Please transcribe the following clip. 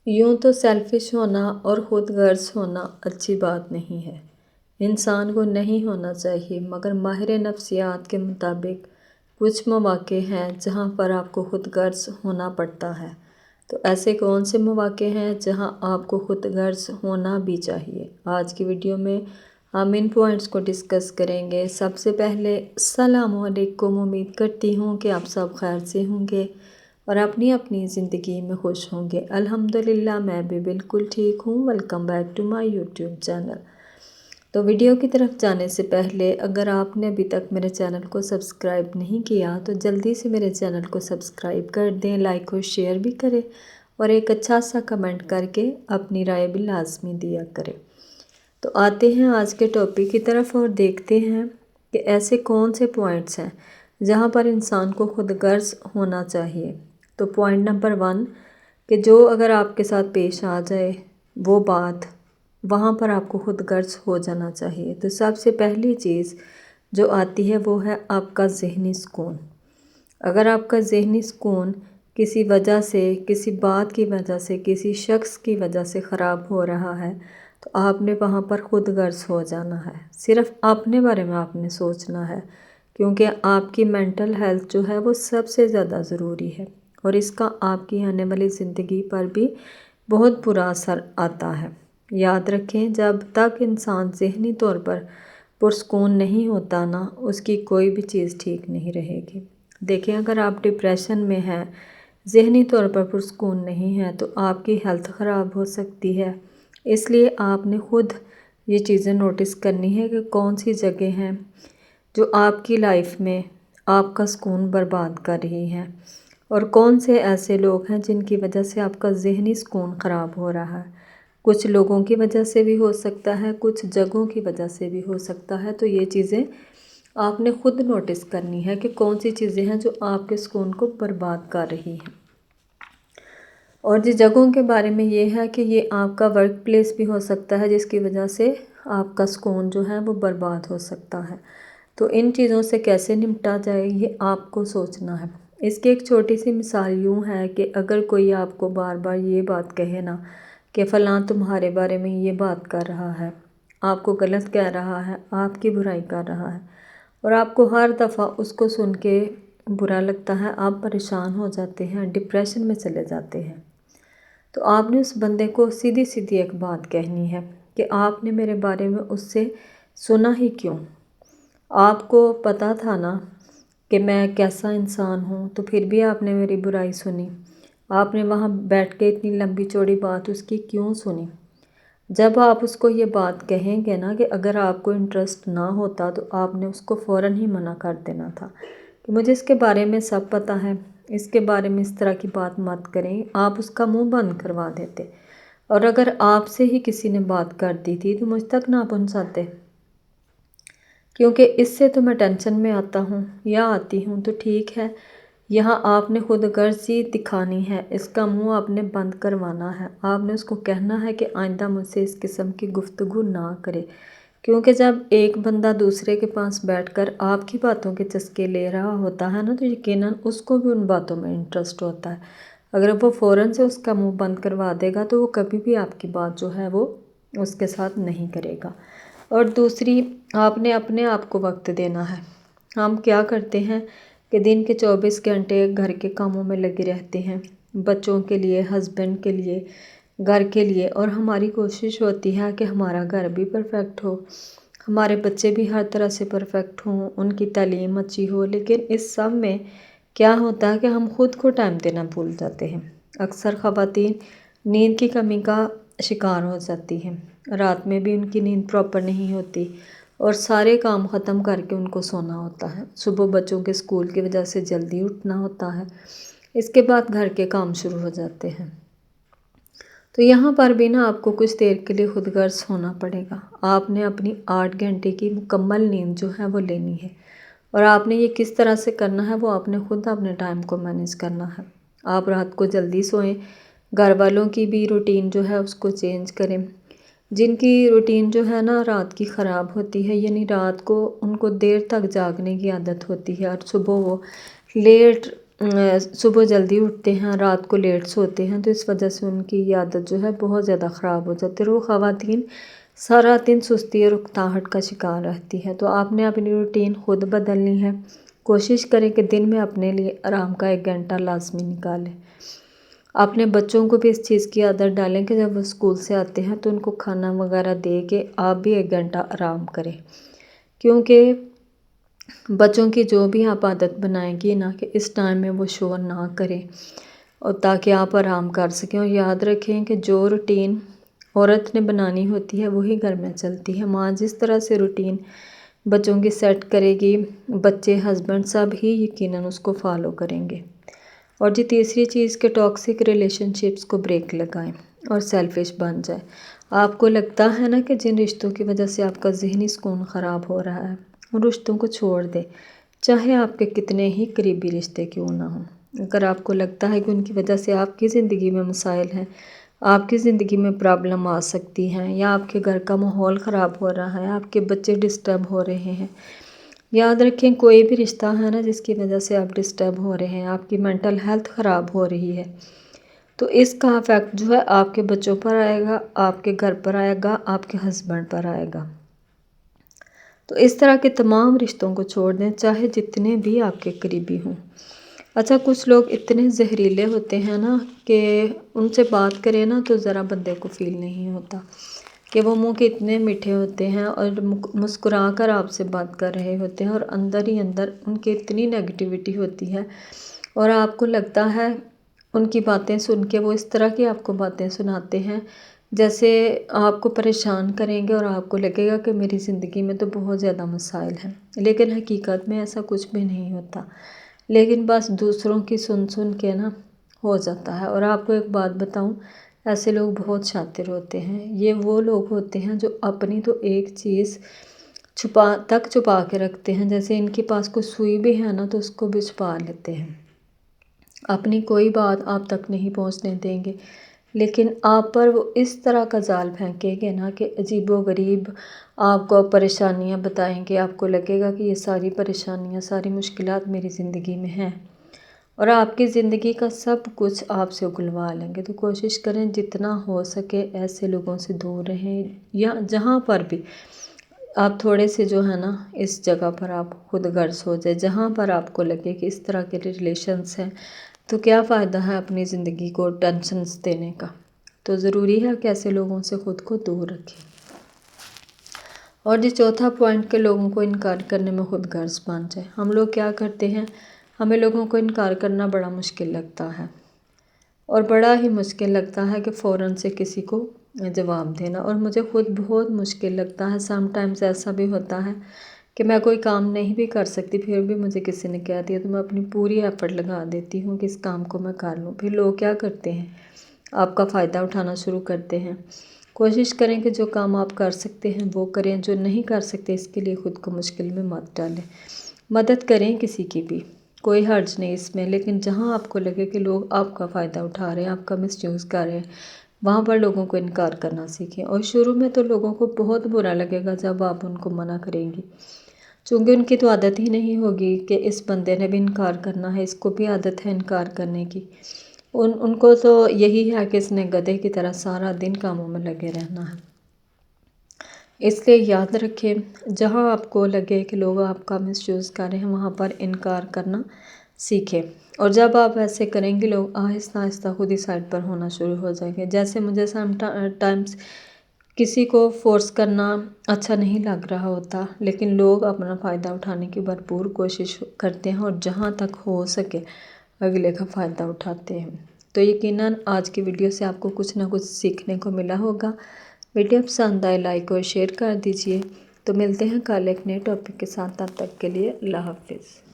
یوں تو سیلفش ہونا اور خود غرض ہونا اچھی بات نہیں ہے۔ انسان کو نہیں ہونا چاہیے، مگر ماہر نفسیات کے مطابق کچھ مواقع ہیں جہاں پر آپ کو خود غرض ہونا پڑتا ہے۔ تو ایسے کون سے مواقع ہیں جہاں آپ کو خود غرض ہونا بھی چاہیے؟ آج کی ویڈیو میں ہم ان پوائنٹس کو ڈسکس کریں گے۔ سب سے پہلے السلام علیکم، امید کرتی ہوں کہ آپ سب خیر سے ہوں گے اور اپنی اپنی زندگی میں خوش ہوں گے۔ الحمدللہ میں بھی بالکل ٹھیک ہوں۔ Welcome back to my YouTube channel. تو ویڈیو کی طرف جانے سے پہلے اگر آپ نے ابھی تک میرے چینل کو سبسکرائب نہیں کیا تو جلدی سے میرے چینل کو سبسکرائب کر دیں، لائک اور شیئر بھی کریں اور ایک اچھا سا کمنٹ کر کے اپنی رائے بھی لازمی دیا کریں۔ تو آتے ہیں آج کے ٹاپک کی طرف اور دیکھتے ہیں کہ ایسے کون سے پوائنٹس ہیں جہاں پر انسان کو خود غرض ہونا چاہیے۔ تو پوائنٹ نمبر 1 کہ جو اگر آپ کے ساتھ پیش آ جائے وہ بات، وہاں پر آپ کو خود غرض ہو جانا چاہیے۔ تو سب سے پہلی چیز جو آتی ہے وہ ہے آپ کا ذہنی سکون۔ اگر آپ کا ذہنی سکون کسی وجہ سے، کسی بات کی وجہ سے، کسی شخص کی وجہ سے خراب ہو رہا ہے تو آپ نے وہاں پر خود غرض ہو جانا ہے۔ صرف اپنے بارے میں آپ نے سوچنا ہے، کیونکہ آپ کی مینٹل ہیلتھ جو ہے وہ سب سے زیادہ ضروری ہے اور اس کا آپ کی آنے والی زندگی پر بھی بہت برا اثر آتا ہے۔ یاد رکھیں، جب تک انسان ذہنی طور پر پرسکون نہیں ہوتا نا، اس کی کوئی بھی چیز ٹھیک نہیں رہے گی۔ دیکھیں، اگر آپ ڈپریشن میں ہیں، ذہنی طور پر پرسکون نہیں ہے تو آپ کی ہیلتھ خراب ہو سکتی ہے۔ اس لیے آپ نے خود یہ چیزیں نوٹس کرنی ہے کہ کون سی جگہ ہیں جو آپ کی لائف میں آپ کا سکون برباد کر رہی ہیں اور کون سے ایسے لوگ ہیں جن کی وجہ سے آپ کا ذہنی سکون خراب ہو رہا ہے۔ کچھ لوگوں کی وجہ سے بھی ہو سکتا ہے، کچھ جگہوں کی وجہ سے بھی ہو سکتا ہے۔ تو یہ چیزیں آپ نے خود نوٹس کرنی ہے کہ کون سی چیزیں ہیں جو آپ کے سکون کو برباد کر رہی ہیں۔ اور جن جگہوں کے بارے میں یہ ہے کہ یہ آپ کا ورک پلیس بھی ہو سکتا ہے جس کی وجہ سے آپ کا سکون جو ہے وہ برباد ہو سکتا ہے۔ تو ان چیزوں سے کیسے نمٹا جائے یہ آپ کو سوچنا ہے۔ اس کی ایک چھوٹی سی مثال یوں ہے کہ اگر کوئی آپ کو بار بار یہ بات کہے نا کہ فلاں تمہارے بارے میں یہ بات کر رہا ہے، آپ کو غلط کہہ رہا ہے، آپ کی برائی کر رہا ہے اور آپ کو ہر دفعہ اس کو سن کے برا لگتا ہے، آپ پریشان ہو جاتے ہیں، ڈپریشن میں چلے جاتے ہیں، تو آپ نے اس بندے کو سیدھی سیدھی ایک بات کہنی ہے کہ آپ نے میرے بارے میں اس سے سنا ہی کیوں؟ آپ کو پتہ تھا نا کہ میں کیسا انسان ہوں، تو پھر بھی آپ نے میری برائی سنی۔ آپ نے وہاں بیٹھ کے اتنی لمبی چوڑی بات اس کی کیوں سنی؟ جب آپ اس کو یہ بات کہیں گے نا کہ اگر آپ کو انٹرسٹ نہ ہوتا تو آپ نے اس کو فوراً ہی منع کر دینا تھا کہ مجھے اس کے بارے میں سب پتہ ہے، اس کے بارے میں اس طرح کی بات مت کریں۔ آپ اس کا منہ بند کروا دیتے اور اگر آپ سے ہی کسی نے بات کر دی تھی تو مجھ تک نہ پہنچاتے، کیونکہ اس سے تو میں ٹینشن میں آتا ہوں یا آتی ہوں۔ تو ٹھیک ہے، یہاں آپ نے خود غرضی دکھانی ہے، اس کا منہ آپ نے بند کروانا ہے۔ آپ نے اس کو کہنا ہے کہ آئندہ مجھ سے اس قسم کی گفتگو نہ کرے، کیونکہ جب ایک بندہ دوسرے کے پاس بیٹھ کر آپ کی باتوں کے چسکے لے رہا ہوتا ہے نا تو یقیناً اس کو بھی ان باتوں میں انٹرسٹ ہوتا ہے۔ اگر وہ فوراً سے اس کا منہ بند کروا دے گا تو وہ کبھی بھی آپ کی بات جو ہے وہ اس کے ساتھ نہیں کرے گا۔ اور دوسری، آپ نے اپنے آپ کو وقت دینا ہے۔ ہم کیا کرتے ہیں کہ دن کے 24 گھنٹے گھر کے کاموں میں لگے رہتے ہیں، بچوں کے لیے، ہسبینڈ کے لیے، گھر کے لیے، اور ہماری کوشش ہوتی ہے کہ ہمارا گھر بھی پرفیکٹ ہو، ہمارے بچے بھی ہر طرح سے پرفیکٹ ہوں، ان کی تعلیم اچھی ہو، لیکن اس سب میں کیا ہوتا ہے کہ ہم خود کو ٹائم دینا بھول جاتے ہیں۔ اکثر خواتین نیند کی کمی کا شکار ہو جاتی ہیں، رات میں بھی ان کی نیند پراپر نہیں ہوتی اور سارے کام ختم کر کے ان کو سونا ہوتا ہے۔ صبح بچوں کے اسکول کی وجہ سے جلدی اٹھنا ہوتا ہے، اس کے بعد گھر کے کام شروع ہو جاتے ہیں۔ تو یہاں پر بھی نا آپ کو کچھ دیر کے لیے خود غرض ہونا پڑے گا۔ آپ نے اپنی 8 گھنٹے کی مکمل نیند جو ہے وہ لینی ہے اور آپ نے یہ کس طرح سے کرنا ہے وہ آپ نے خود اپنے ٹائم کو مینیج کرنا ہے۔ آپ رات کو جلدی سوئیں، گھر والوں کی بھی روٹین جو ہے اس کو چینج کریں۔ جن کی روٹین جو ہے نا رات کی خراب ہوتی ہے، یعنی رات کو ان کو دیر تک جاگنے کی عادت ہوتی ہے اور صبح وہ لیٹ صبح جلدی اٹھتے ہیں، رات کو لیٹ سوتے ہیں، تو اس وجہ سے ان کی یہ عادت جو ہے بہت زیادہ خراب ہو جاتی ہے اور وہ خواتین سارا دن سستی اور اکتاہٹ کا شکار رہتی ہے۔ تو آپ نے اپنی روٹین خود بدلنی ہے۔ کوشش کریں کہ دن میں اپنے لیے آرام کا 1 گھنٹہ لازمی نکالیں۔ اپنے بچوں کو بھی اس چیز کی عادت ڈالیں کہ جب وہ اسکول سے آتے ہیں تو ان کو کھانا وغیرہ دے کے آپ بھی 1 گھنٹہ آرام کریں، کیونکہ بچوں کی جو بھی آپ عادت بنائیں گی نا کہ اس ٹائم میں وہ شور نہ کریں اور تاکہ آپ آرام کر سکیں۔ اور یاد رکھیں کہ جو روٹین عورت نے بنانی ہوتی ہے وہی گھر میں چلتی ہے۔ ماں جس طرح سے روٹین بچوں کی سیٹ کرے گی، بچے، ہسبینڈ سب ہی یقیناً اس کو فالو کریں گے۔ اور جی تیسری چیز کہ ٹاکسک ریلیشن شپس کو بریک لگائیں اور سیلفش بن جائیں۔ آپ کو لگتا ہے نا کہ جن رشتوں کی وجہ سے آپ کا ذہنی سکون خراب ہو رہا ہے، ان رشتوں کو چھوڑ دیں، چاہے آپ کے کتنے ہی قریبی رشتے کیوں نہ ہوں۔ اگر آپ کو لگتا ہے کہ ان کی وجہ سے آپ کی زندگی میں مسائل ہیں، آپ کی زندگی میں پرابلم آ سکتی ہیں، یا آپ کے گھر کا ماحول خراب ہو رہا ہے، آپ کے بچے ڈسٹرب ہو رہے ہیں، یاد رکھیں کوئی بھی رشتہ ہے نا جس کی وجہ سے آپ ڈسٹرب ہو رہے ہیں، آپ کی مینٹل ہیلتھ خراب ہو رہی ہے، تو اس کا افیکٹ جو ہے آپ کے بچوں پر آئے گا، آپ کے گھر پر آئے گا، آپ کے ہسبینڈ پر آئے گا۔ تو اس طرح کے تمام رشتوں کو چھوڑ دیں، چاہے جتنے بھی آپ کے قریبی ہوں۔ اچھا، کچھ لوگ اتنے زہریلے ہوتے ہیں نا کہ ان سے بات کریں نا تو ذرا بندے کو فیل نہیں ہوتا کہ وہ منہ کے اتنے میٹھے ہوتے ہیں اور مسکرا کر آپ سے بات کر رہے ہوتے ہیں، اور اندر ہی اندر ان کی اتنی نیگیٹیوٹی ہوتی ہے اور آپ کو لگتا ہے ان کی باتیں سن کے وہ اس طرح کی آپ کو باتیں سناتے ہیں جیسے آپ کو پریشان کریں گے اور آپ کو لگے گا کہ میری زندگی میں تو بہت زیادہ مسائل ہیں، لیکن حقیقت میں ایسا کچھ بھی نہیں ہوتا، لیکن بس دوسروں کی سن سن کے نا ہو جاتا ہے۔ اور آپ کو ایک بات بتاؤں، ایسے لوگ بہت شاطر ہوتے ہیں۔ یہ وہ لوگ ہوتے ہیں جو اپنی تو ایک چیز چھپا کے رکھتے ہیں، جیسے ان کے پاس کوئی سوئی بھی ہے نا تو اس کو بھی چھپا لیتے ہیں، اپنی کوئی بات آپ تک نہیں پہنچنے دیں گے، لیکن آپ پر وہ اس طرح کا جال پھینکیں گے نا کہ عجیب و غریب آپ کو پریشانیاں بتائیں گے، آپ کو لگے گا کہ یہ ساری پریشانیاں، ساری مشکلات میری زندگی میں ہیں اور آپ کی زندگی کا سب کچھ آپ سے اگلوا لیں گے۔ تو کوشش کریں جتنا ہو سکے ایسے لوگوں سے دور رہیں، یا جہاں پر بھی آپ تھوڑے سے جو ہے نا اس جگہ پر آپ خود غرض ہو جائے، جہاں پر آپ کو لگے کہ اس طرح کے ریلیشنز ہیں تو کیا فائدہ ہے اپنی زندگی کو ٹینشنز دینے کا۔ تو ضروری ہے کہ ایسے لوگوں سے خود کو دور رکھیں۔ اور جی چوتھا پوائنٹ کہ لوگوں کو انکار کرنے میں خود غرض بن جائے۔ ہم لوگ کیا کرتے ہیں، ہمیں لوگوں کو انکار کرنا بڑا مشکل لگتا ہے اور بڑا ہی مشکل لگتا ہے کہ فوراً سے کسی کو جواب دینا، اور مجھے خود بہت مشکل لگتا ہے۔ سم ٹائمز ایسا بھی ہوتا ہے کہ میں کوئی کام نہیں بھی کر سکتی، پھر بھی مجھے کسی نے کہہ دیا تو میں اپنی پوری ایفرٹ لگا دیتی ہوں کہ اس کام کو میں کر لوں، پھر لوگ کیا کرتے ہیں، آپ کا فائدہ اٹھانا شروع کرتے ہیں۔ کوشش کریں کہ جو کام آپ کر سکتے ہیں وہ کریں، جو نہیں کر سکتے اس کے لیے خود کو مشکل میں مت ڈالیں۔ مدد کریں کسی کی بھی، کوئی حرج نہیں اس میں، لیکن جہاں آپ کو لگے کہ لوگ آپ کا فائدہ اٹھا رہے ہیں، آپ کا مس یوز کر رہے ہیں، وہاں پر لوگوں کو انکار کرنا سیکھیں۔ اور شروع میں تو لوگوں کو بہت برا لگے گا جب آپ ان کو منع کریں گی، چونکہ ان کی تو عادت ہی نہیں ہوگی کہ اس بندے نے بھی انکار کرنا ہے، اس کو بھی عادت ہے انکار کرنے کی۔ ان کو تو یہی ہے کہ اس نے گدھے کی طرح سارا دن کاموں میں لگے رہنا ہے۔ اس لیے یاد رکھیں، جہاں آپ کو لگے کہ لوگ آپ کا مس یوز کر رہے ہیں وہاں پر انکار کرنا سیکھیں، اور جب آپ ایسے کریں گے لوگ آہستہ آہستہ خود ہی سائڈ پر ہونا شروع ہو جائیں گے۔ جیسے مجھے سم ٹائمز کسی کو فورس کرنا اچھا نہیں لگ رہا ہوتا، لیکن لوگ اپنا فائدہ اٹھانے کی بھرپور کوشش کرتے ہیں اور جہاں تک ہو سکے اگلے کا فائدہ اٹھاتے ہیں۔ تو یقیناً آج کی ویڈیو سے آپ کو کچھ نہ کچھ سیکھنے کو ملا ہوگا۔ ویڈیو پسند آئے لائک اور شیئر کر دیجئے۔ تو ملتے ہیں کل ایک نئے ٹاپک کے ساتھ، تب تک کے لیے اللہ حافظ۔